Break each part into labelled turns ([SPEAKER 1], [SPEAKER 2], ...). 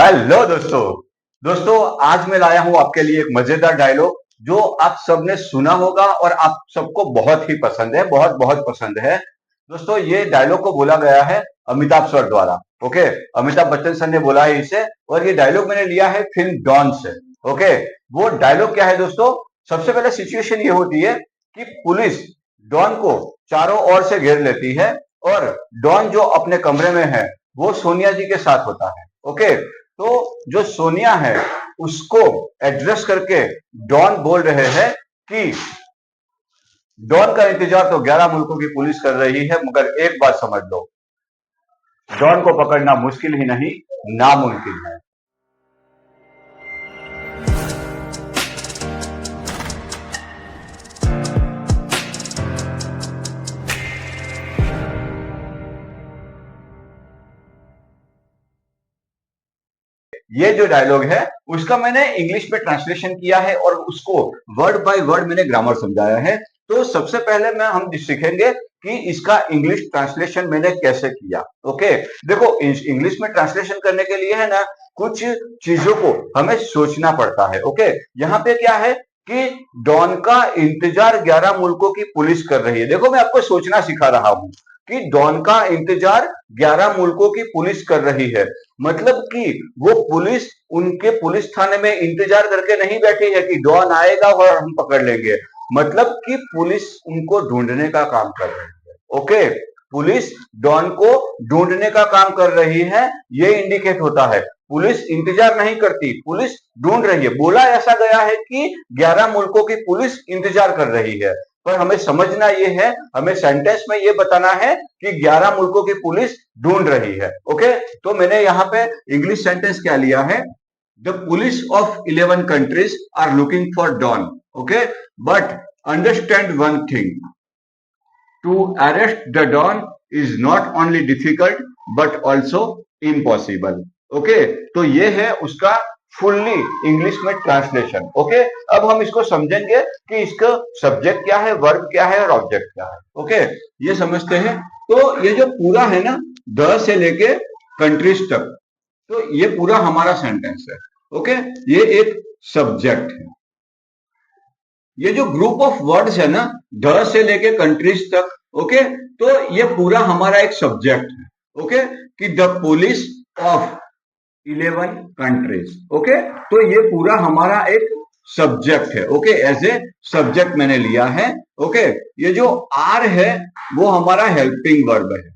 [SPEAKER 1] Hello दोस्तों। आज मैं लाया हूं आपके लिए एक मजेदार डायलॉग जो आप सबने सुना होगा और आप सबको बहुत ही पसंद है, बहुत बहुत पसंद है। दोस्तों, ये डायलॉग को बोला गया है अमिताभ सर द्वारा। ओके, अमिताभ बच्चन सर ने बोला है इसे, और ये डायलॉग मैंने लिया है फिल्म डॉन से। ओके, वो डायलॉग क्या है दोस्तों? सबसे पहले सिचुएशन ये होती है कि पुलिस डॉन को चारों ओर से घेर लेती है, और डॉन जो अपने कमरे में है वो सोनिया जी के साथ होता है। ओके, तो जो सोनिया है उसको एड्रेस करके डॉन बोल रहे हैं कि डॉन का इंतजार तो 11 मुल्कों की पुलिस कर रही है, मगर एक बात समझ लो, डॉन को पकड़ना मुश्किल ही नहीं, नामुमकिन है। ये जो डायलॉग है उसका मैंने इंग्लिश में ट्रांसलेशन किया है और उसको वर्ड बाय वर्ड मैंने ग्रामर समझाया है। तो सबसे पहले मैं हम सीखेंगे कि इसका इंग्लिश ट्रांसलेशन मैंने कैसे किया। ओके, देखो, इंग्लिश में ट्रांसलेशन करने के लिए है ना, कुछ चीजों को हमें सोचना पड़ता है। ओके, यहाँ पे क्या है कि डॉन का इंतजार 11 मुल्कों की पुलिस कर रही है। देखो, मैं आपको सोचना सिखा रहा हूं कि डॉन का इंतजार 11 मुल्कों की पुलिस कर रही है। मतलब कि वो पुलिस उनके पुलिस थाने में इंतजार करके नहीं बैठी है कि डॉन आएगा और हम पकड़ लेंगे। मतलब कि पुलिस उनको ढूंढने का काम कर रही है। ओके, पुलिस डॉन को ढूंढने का काम कर रही है, ये इंडिकेट होता है। पुलिस इंतजार नहीं करती, पुलिस ढूंढ रही है। बोला ऐसा गया है कि 11 मुल्कों की पुलिस इंतजार कर रही है, पर हमें समझना ये है, हमें सेंटेंस में ये बताना है कि 11 मुल्कों की पुलिस ढूंढ रही है। ओके, तो मैंने यहां पे इंग्लिश सेंटेंस क्या लिया है? The police of 11 countries are looking for don. Okay, but understand one thing, to arrest the don is not only difficult but also impossible. Okay, तो ये है उसका फुल्ली इंग्लिश में ट्रांसलेशन। ओके, अब हम इसको समझेंगे कि इसका सब्जेक्ट क्या है, वर्ब क्या है और ऑब्जेक्ट क्या है। ओके, ये समझते हैं। तो ये जो पूरा है ना, द से लेके कंट्रीज तक, तो ये पूरा हमारा सेंटेंस है। ओके, ये एक सब्जेक्ट है। ये जो ग्रुप ऑफ वर्ड्स है ना, द से लेके कंट्रीज तक, ओके, तो ये पूरा हमारा एक सब्जेक्ट है। ओके, कि the police of 11 countries. Okay, तो ये पूरा हमारा एक सब्जेक्ट है। ओके, एज ए सब्जेक्ट मैंने लिया है। ओके, ये जो आर है वो हमारा हेल्पिंग वर्ब है।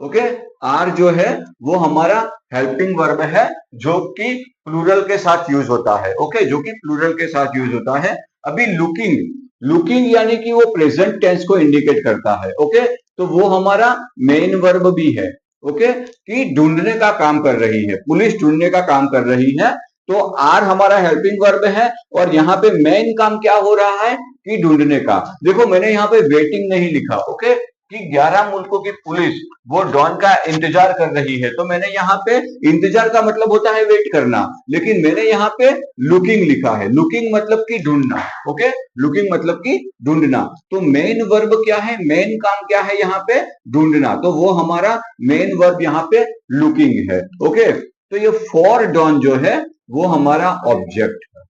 [SPEAKER 1] ओके, आर जो है वो हमारा हेल्पिंग वर्ब है, जो कि प्लूरल के साथ यूज होता है। ओके, जो कि प्लूरल के साथ यूज होता है। अभी लुकिंग, लुकिंग यानी कि वो प्रेजेंट टेंस को इंडिकेट करता है। ओके, तो वो हमारा मेन वर्ब भी है। ओके, कि ढूंढने का काम कर रही है, पुलिस ढूंढने का काम कर रही है। तो आर हमारा हेल्पिंग वर्ब है, और यहाँ पे मेन काम क्या हो रहा है कि ढूंढने का। देखो, मैंने यहाँ पे वेटिंग नहीं लिखा। ओके, कि 11 मुल्कों की पुलिस वो डॉन का इंतजार कर रही है, तो मैंने यहाँ पे इंतजार का मतलब होता है वेट करना, लेकिन मैंने यहाँ पे लुकिंग लिखा है। लुकिंग मतलब कि ढूंढना। ओके, लुकिंग मतलब कि ढूंढना। तो मेन वर्ब क्या है, मेन काम क्या है यहाँ पे? ढूंढना। तो वो हमारा मेन वर्ब यहाँ पे लुकिंग है। ओके, तो ये फॉर डॉन जो है वो हमारा ऑब्जेक्ट है।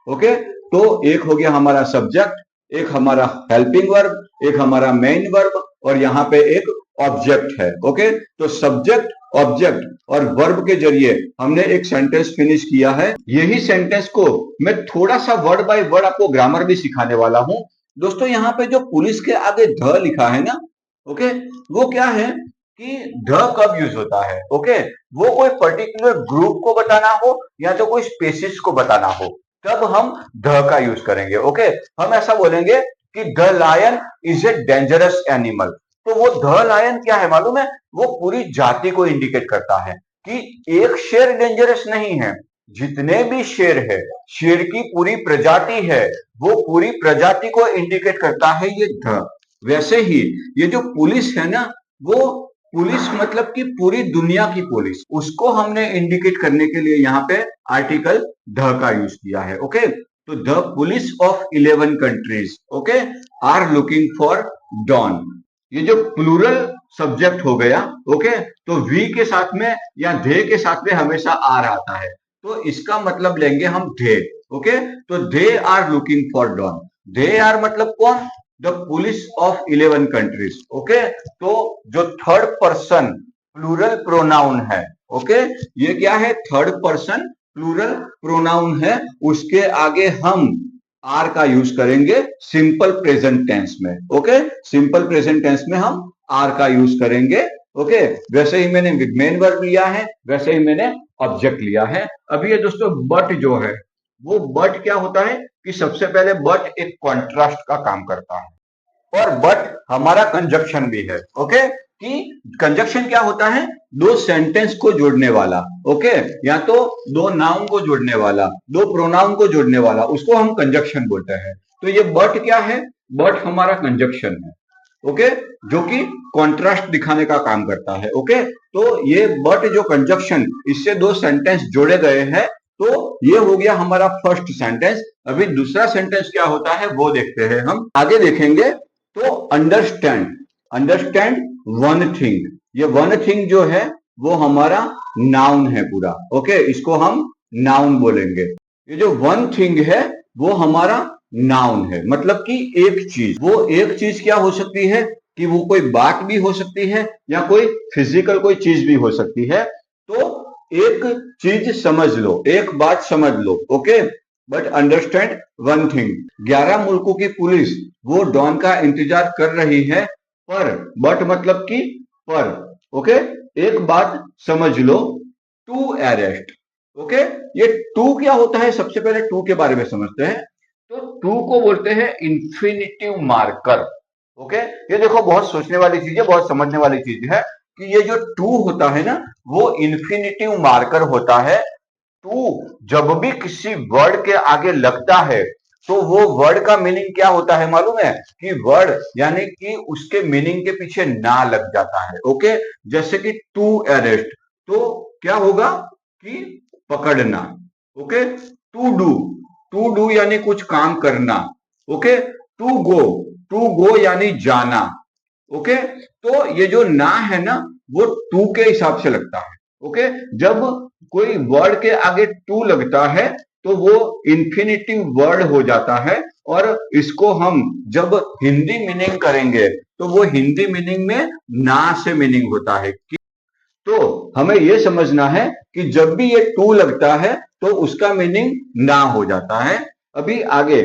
[SPEAKER 1] ओके, तो एक हो गया हमारा सब्जेक्ट, एक हमारा हेल्पिंग वर्ब, एक हमारा मेन वर्ब, और यहां पे एक ऑब्जेक्ट है। ओके, तो सब्जेक्ट, ऑब्जेक्ट और वर्ब के जरिए हमने एक सेंटेंस फिनिश किया है। यही सेंटेंस को मैं थोड़ा सा वर्ड बाय वर्ड आपको ग्रामर भी सिखाने वाला हूं। दोस्तों, यहाँ पे जो पुलिस के आगे ध लिखा है ना, ओके, वो क्या है कि ध कब यूज होता है? ओके, वो कोई पर्टिकुलर ग्रुप को बताना हो या तो कोई स्पेसिस को बताना हो, तब हम ध का यूज करेंगे। ओके, हम ऐसा बोलेंगे कि the lion is a dangerous animal. तो वो द लायन क्या है मालूम है? वो पूरी जाति को इंडिकेट करता है कि एक शेर डेंजरस नहीं है, जितने भी शेर है, शेर की पूरी प्रजाति है, वो पूरी प्रजाति को इंडिकेट करता है ये ध। वैसे ही ये जो पुलिस है ना, वो पुलिस मतलब कि पूरी दुनिया की पुलिस, उसको हमने इंडिकेट करने के लिए यहाँ पे आर्टिकल द का यूज किया है। ओके, तो the police of 11 countries, okay, are looking for don. ये जो प्लूरल सब्जेक्ट हो गया। ओके, तो वी के साथ में या दे के साथ में हमेशा आर आता है, तो इसका मतलब लेंगे हम दे। ओके, तो they are looking for don. They are मतलब कौन? The police of 11 countries. Okay, तो जो थर्ड पर्सन प्लूरल प्रोनाउन है, ओके, ये क्या है? थर्ड पर्सन प्लूरल प्रोनाउन है, उसके आगे हम आर का यूज करेंगे सिंपल प्रेजेंट टेंस में। ओके, सिंपल प्रेजेंट टेंस में हम आर का यूज करेंगे। ओके, वैसे ही मैंने मेन वर्ब लिया है, वैसे ही मैंने ऑब्जेक्ट लिया है। अभी ये दोस्तों बट जो है, वो बट क्या होता है कि सबसे पहले बट एक कॉन्ट्रास्ट का काम करता है, और बट हमारा कंजक्शन भी है। ओके, कि कंजक्शन क्या होता है? दो सेंटेंस को जोड़ने वाला। ओके, या तो दो नाउन को जोड़ने वाला, दो प्रोनाउन को जोड़ने वाला, उसको हम कंजक्शन बोलते हैं। तो ये बट क्या है? बट हमारा कंजक्शन है। ओके, जो कि कॉन्ट्रास्ट दिखाने का काम करता है। ओके, तो ये बट जो कंजक्शन, इससे दो सेंटेंस जोड़े गए हैं, तो ये हो गया हमारा फर्स्ट सेंटेंस। अभी दूसरा सेंटेंस क्या होता है वो देखते हैं, हम आगे देखेंगे। तो अंडरस्टैंड, अंडरस्टैंड वन थिंग, ये वन थिंग जो है वो हमारा नाउन है पूरा। ओके, इसको हम नाउन बोलेंगे। ये जो वन थिंग है वो हमारा नाउन है, मतलब कि एक चीज। वो एक चीज क्या हो सकती है? कि वो कोई बात भी हो सकती है, या कोई फिजिकल कोई चीज भी हो सकती है। तो एक चीज समझ लो, एक बात समझ लो। Okay, but understand one thing. 11 मुल्कों की पुलिस वो डॉन का इंतजार कर रही है, पर बट मतलब कि पर। ओके, एक बात समझ लो, टू अरेस्ट। ओके, ये टू क्या होता है? सबसे पहले टू के बारे में समझते हैं। तो टू को बोलते हैं इंफिनिटिव मार्कर। ओके, ये देखो बहुत सोचने वाली चीज है, बहुत समझने वाली चीज है कि ये जो टू होता है ना, वो इंफिनिटिव मार्कर होता है। टू जब भी किसी वर्ड के आगे लगता है, तो वो वर्ड का मीनिंग क्या होता है मालूम है? कि वर्ड यानी कि उसके मीनिंग के पीछे ना लग जाता है। ओके, जैसे कि टू अरेस्ट, तो क्या होगा? कि पकड़ना। Okay, to do, to do यानी कुछ काम करना। ओके, टू गो यानी जाना। ओके, तो ये जो ना है ना, वो टू के हिसाब से लगता है। ओके, जब कोई वर्ड के आगे टू लगता है, तो वो इंफिनिटिव वर्ड हो जाता है, और इसको हम जब हिंदी मीनिंग करेंगे, तो वो हिंदी मीनिंग में ना से मीनिंग होता है। तो हमें यह समझना है कि जब भी ये टू लगता है, तो उसका मीनिंग ना हो जाता है। अभी आगे,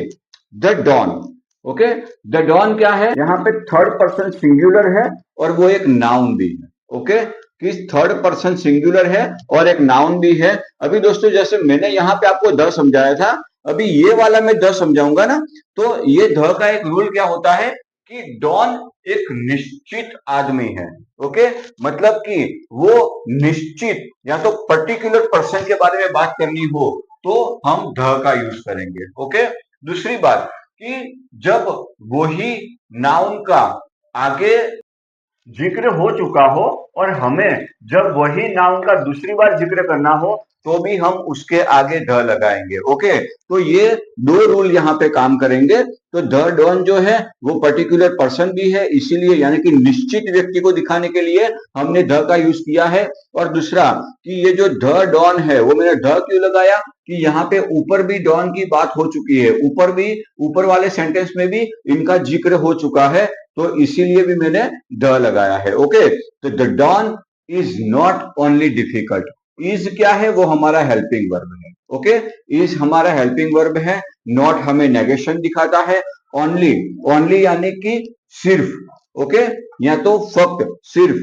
[SPEAKER 1] the don. Okay, the don क्या है? यहाँ पे थर्ड पर्सन सिंगुलर है, और वो एक नाउन भी है। ओके, कि थर्ड पर्सन सिंगुलर है और एक नाउन भी है। अभी दोस्तों जैसे मैंने यहाँ पे आपको द समझाया था, अभी ये वाला मैं द समझाऊंगा ना, तो ये द का एक रूल क्या होता है कि डॉन एक निश्चित आदमी है। ओके, मतलब कि वो निश्चित, या तो पर्टिकुलर पर्सन के बारे में बात करनी हो, तो हम द का यूज करेंगे। ओके, दूसरी बात कि जब वही नाउन का आगे जिक्र हो चुका हो, और हमें जब वही नाउन का दूसरी बार जिक्र करना हो, तो भी हम उसके आगे द लगाएंगे। ओके, तो ये दो रूल यहाँ पे काम करेंगे। तो द डॉन जो है वो पर्टिकुलर पर्सन भी है, इसीलिए यानी कि निश्चित व्यक्ति को दिखाने के लिए हमने द का यूज किया है। और दूसरा कि ये जो द डॉन है, वो मैंने द क्यों लगाया? कि यहाँ पे ऊपर भी डॉन की बात हो चुकी है, ऊपर भी, ऊपर वाले सेंटेंस में भी इनका जिक्र हो चुका है, तो इसीलिए भी मैंने द लगाया है। ओके, तो the don is not only difficult. Is क्या है? वो हमारा हेल्पिंग वर्ब है। ओके, इज हमारा हेल्पिंग वर्ब है। नॉट हमें नेगेशन दिखाता है। ओनली, ओनली यानी कि सिर्फ। ओके, या तो फक्त, सिर्फ।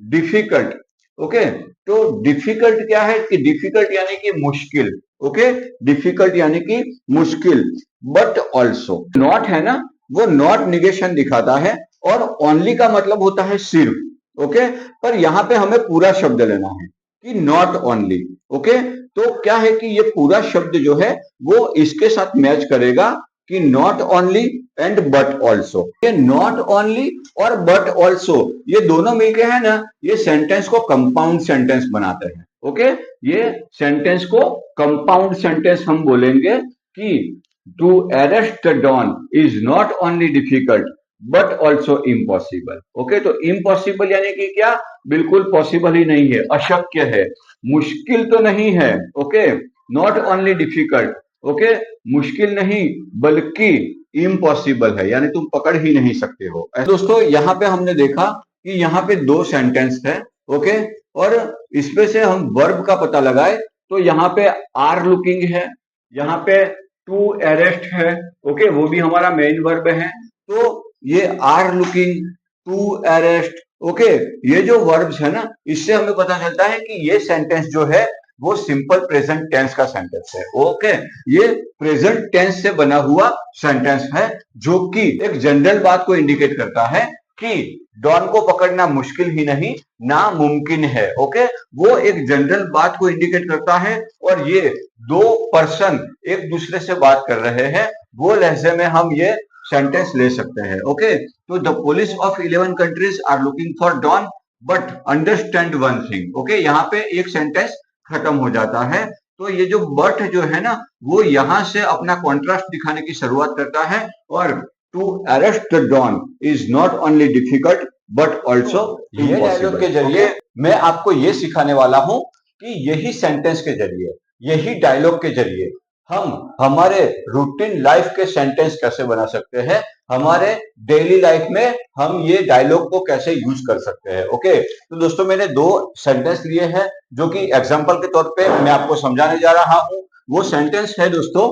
[SPEAKER 1] डिफिकल्ट, ओके, तो डिफिकल्ट क्या है? कि डिफिकल्ट यानी कि मुश्किल। ओके, डिफिकल्ट यानी कि मुश्किल। बट ऑल्सो, नॉट है ना, वो नॉट निगेशन दिखाता है, और ओनली का मतलब होता है सिर्फ। ओके, पर यहां पे हमें पूरा शब्द लेना है कि नॉट ओनली। ओके, तो क्या है कि ये पूरा शब्द जो है वो इसके साथ मैच करेगा कि not only and but also. ये नॉट ओनली और बट ऑल्सो, ये दोनों मिलके है ना, ये सेंटेंस को कंपाउंड सेंटेंस बनाते हैं। ओके, ये सेंटेंस को कंपाउंड सेंटेंस हम बोलेंगे कि to arrest the don is not only difficult but also impossible. Okay, तो इम्पॉसिबल यानी कि क्या, बिल्कुल पॉसिबल ही नहीं है, अशक्य है, मुश्किल तो नहीं है। Okay, not only difficult, okay, मुश्किल नहीं बल्कि इम्पॉसिबल है, यानी तुम पकड़ ही नहीं सकते हो। दोस्तों यहाँ पे हमने देखा कि यहाँ पे दो सेंटेंस है। ओके, और इसमें से हम वर्ब का पता लगाए तो यहाँ पे आर लुकिंग है, यहाँ पे टू अरेस्ट है। ओके, वो भी हमारा मेन वर्ब है। तो ये are looking, to arrest, okay, ये जो वर्ब्स है ना, इससे हमें पता चलता है कि ये सेंटेंस जो है वो सिंपल प्रेजेंट टेंस का सेंटेंस है। ओके, ये प्रेजेंट टेंस से बना हुआ सेंटेंस है जो कि एक जनरल बात को इंडिकेट करता है कि डॉन को पकड़ना मुश्किल ही नहीं नामुमकिन है। ओके, वो एक जनरल बात को इंडिकेट करता है और ये दो पर्सन एक दूसरे से बात कर रहे हैं, वो लहजे में हम ये सेंटेंस ले सकते हैं। ओके, तो the police of 11 countries are looking for don but understand one thing. Okay, यहाँ पे एक सेंटेंस खत्म हो जाता है। तो ये जो बट जो है ना, वो यहां से अपना कॉन्ट्रास्ट दिखाने की शुरुआत करता है और to arrest the don is not only difficult but also impossible. ये डायलॉग के जरिए मैं आपको ये सिखाने वाला हूं कि यही सेंटेंस के जरिए, यही डायलॉग के जरिए हम हमारे रूटीन लाइफ के सेंटेंस कैसे बना सकते हैं, हमारे डेली लाइफ में हम ये डायलॉग को कैसे यूज कर सकते हैं। ओके, तो दोस्तों मैंने दो सेंटेंस लिए हैं जो कि एग्जांपल के तौर पे मैं आपको समझाने जा रहा हूं। वो सेंटेंस है दोस्तों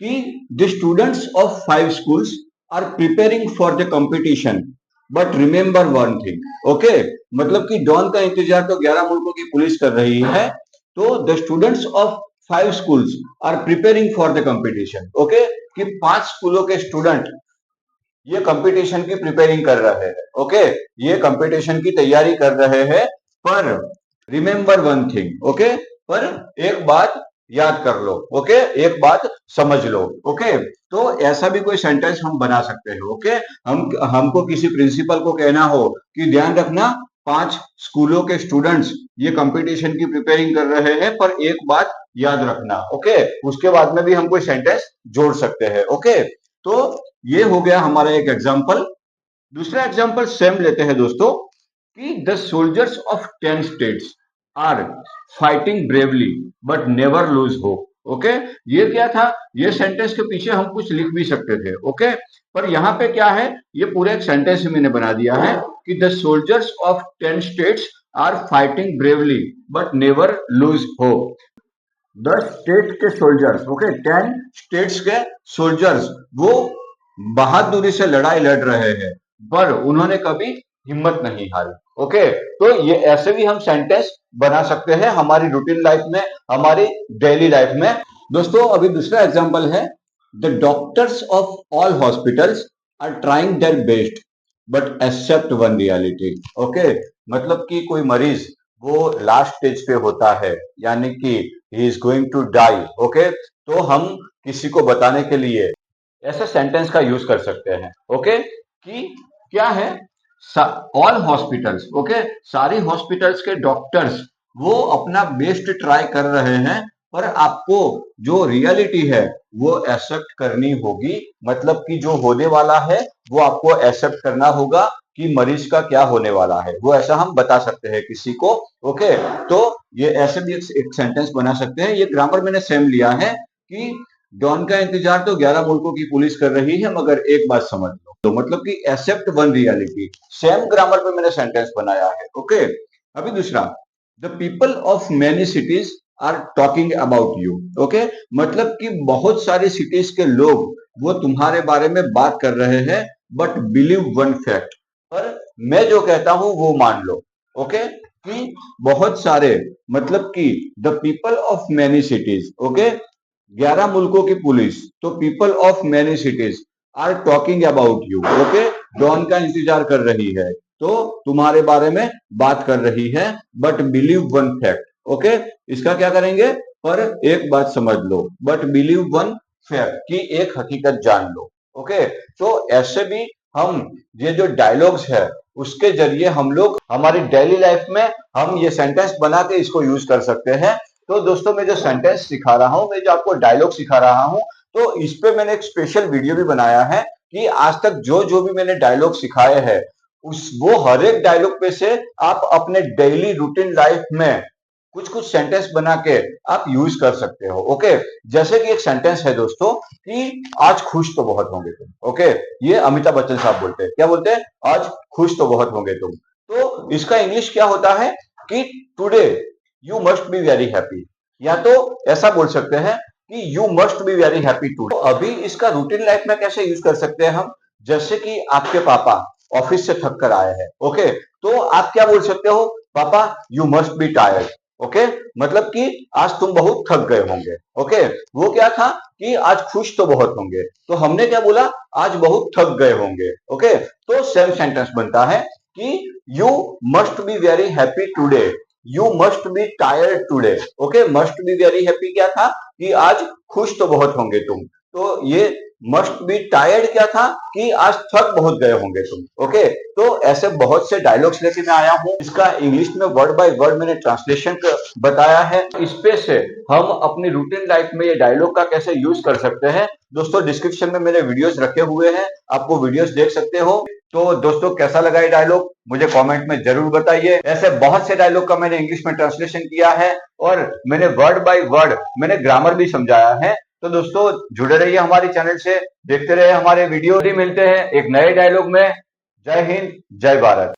[SPEAKER 1] कि the students of 5 schools are preparing for the competition but remember one thing. Okay, मतलब कि डॉन का इंतजार तो 11 मुल्कों की पुलिस कर रही है, तो the students of 5 schools are preparing for the competition. Okay, कि 5 स्कूलों के स्टूडेंट ये कंपटीशन की प्रिपेयरिंग कर रहे हैं। ओके, ये कंपटीशन की तैयारी कर रहे हैं, पर रिमेंबर वन थिंग। ओके, पर एक बात याद कर लो। ओके, एक बात समझ लो। ओके, तो ऐसा भी कोई सेंटेंस हम बना सकते हैं। ओके, हमको किसी प्रिंसिपल को कहना हो कि ध्यान रखना 5 स्कूलों के स्टूडेंट्स ये कंपटीशन की प्रिपेयरिंग कर रहे हैं, पर एक बात याद रखना। ओके, उसके बाद में भी हम कोई सेंटेंस जोड़ सकते हैं। ओके, तो ये हो गया हमारा एक एग्जाम्पल। दूसरा एग्जाम्पल सेम लेते हैं दोस्तों कि the soldiers of 10 states are fighting bravely but never lose hope. Okay, ये क्या था, ये सेंटेंस के पीछे हम कुछ लिख भी सकते थे। ओके, पर यहाँ पे क्या है, ये पूरे एक सेंटेंस ही मैंने बना दिया है कि the soldiers of 10 states are fighting bravely but never lose hope. 10 state के सोल्जर्स, ओके, 10 स्टेट्स के सोल्जर्स वो बहादुरी से लड़ाई लड़ रहे हैं, पर उन्होंने कभी हिम्मत नहीं हारी। ओके, तो ये ऐसे भी हम सेंटेंस बना सकते हैं हमारी रूटीन लाइफ में, हमारी डेली लाइफ में। दोस्तों अभी दूसरा एग्जांपल है, the doctors of all hospitals are trying their best but accept one reality. Okay, मतलब कि कोई मरीज वो लास्ट स्टेज पे होता है, यानी कि he is going to die. Okay, तो हम किसी को बताने के लिए ऐसे सेंटेंस का यूज कर सकते हैं। ओके, कि क्या है, ऑल हॉस्पिटल्स, ओके, सारी हॉस्पिटल्स के डॉक्टर्स वो अपना बेस्ट ट्राई कर रहे हैं, पर आपको जो रियलिटी है वो एक्सेप्ट करनी होगी। मतलब कि जो होने वाला है वो आपको एक्सेप्ट करना होगा कि मरीज का क्या होने वाला है, वो ऐसा हम बता सकते हैं किसी को। ओके, तो ये ऐसे भी एक सेंटेंस बना सकते हैं। ये ग्रामर मैंने सेम लिया है कि डॉन का इंतजार तो 11 मुल्कों की पुलिस कर रही है, मगर एक बात समझ लो, तो मतलब कि accept one reality, same grammar पे मैंने सेंटेंस बनाया है। ओके, अभी दूसरा, the people of many cities are talking about you. Okay, मतलब कि बहुत सारी सिटीज के लोग वो तुम्हारे बारे में बात कर रहे हैं, बट बिलीव वन फैक्ट, पर मैं जो कहता हूं वो मान लो। ओके, कि बहुत सारे, मतलब कि the people of many cities, okay, 11 मुल्कों की पुलिस, तो people of many cities are talking about you. Okay, don का इंतजार कर रही है, तो तुम्हारे बारे में बात कर रही है, but believe one fact. Okay, इसका क्या करेंगे, पर एक बात समझ लो, बट बिलीव वन फैक्ट, की एक हकीकत जान लो। ओके, तो ऐसे भी हम ये जो डायलॉग्स है उसके जरिए हम लोग हमारी डेली लाइफ में हम ये सेंटेंस बना के इसको यूज कर सकते हैं। तो दोस्तों मैं जो सेंटेंस सिखा रहा हूं, मैं जो आपको डायलॉग सिखा रहा हूं, तो इस पे मैंने एक स्पेशल वीडियो भी बनाया है, कि आज तक जो जो भी मैंने डायलॉग सिखाए हैं उस वो हर एक डायलॉग पे से आप अपने डेली रूटीन लाइफ में कुछ कुछ सेंटेंस बना के आप यूज कर सकते हो। ओके, जैसे कि एक सेंटेंस है दोस्तों कि आज खुश तो बहुत होंगे तुम। ओके, ये अमिताभ बच्चन साहब बोलते हैं, क्या बोलते हैं? आज खुश तो बहुत होंगे तुम। तो इसका इंग्लिश क्या होता है कि today you must be very happy, या तो ऐसा बोल सकते हैं कि you must be very happy today. तो अभी इसका रूटीन लाइफ में कैसे यूज कर सकते हैं हम? जैसे कि आपके पापा ऑफिस से थक कर आए हैं, ओके, तो आप क्या बोल सकते हो? पापा you must be tired. Okay, मतलब कि आज तुम बहुत थक गए होंगे। ओके, वो क्या था कि आज खुश तो बहुत होंगे, तो हमने क्या बोला? आज बहुत थक गए होंगे। ओके, तो सेम सेंटेंस बनता है कि you must be very happy today, you must be tired today. Okay, must be very happy क्या था कि आज खुश तो बहुत होंगे तुम, तो ये मस्ट बी टायर्ड क्या था कि आज थक बहुत गए होंगे तुम। ओके, तो ऐसे बहुत से डायलॉग्स लेके मैं आया हूं, इसका इंग्लिश में वर्ड बाय वर्ड मैंने ट्रांसलेशन बताया है। इस पे से हम अपनी रूटीन लाइफ में ये डायलॉग का कैसे यूज कर सकते हैं, दोस्तों डिस्क्रिप्शन में मेरे वीडियोस रखे हुए हैं, आप वो वीडियोस देख सकते हो। तो दोस्तों कैसा लगा ये डायलॉग मुझे कमेंट में जरूर बताइए। ऐसे बहुत से डायलॉग का मैंने इंग्लिश में ट्रांसलेशन किया है और मैंने वर्ड बाय वर्ड मैंने ग्रामर भी समझाया है। तो दोस्तों जुड़े रहिए हमारे चैनल से, देखते रहिए हमारे वीडियो। भी मिलते हैं एक नए डायलॉग में। जय हिंद, जय भारत।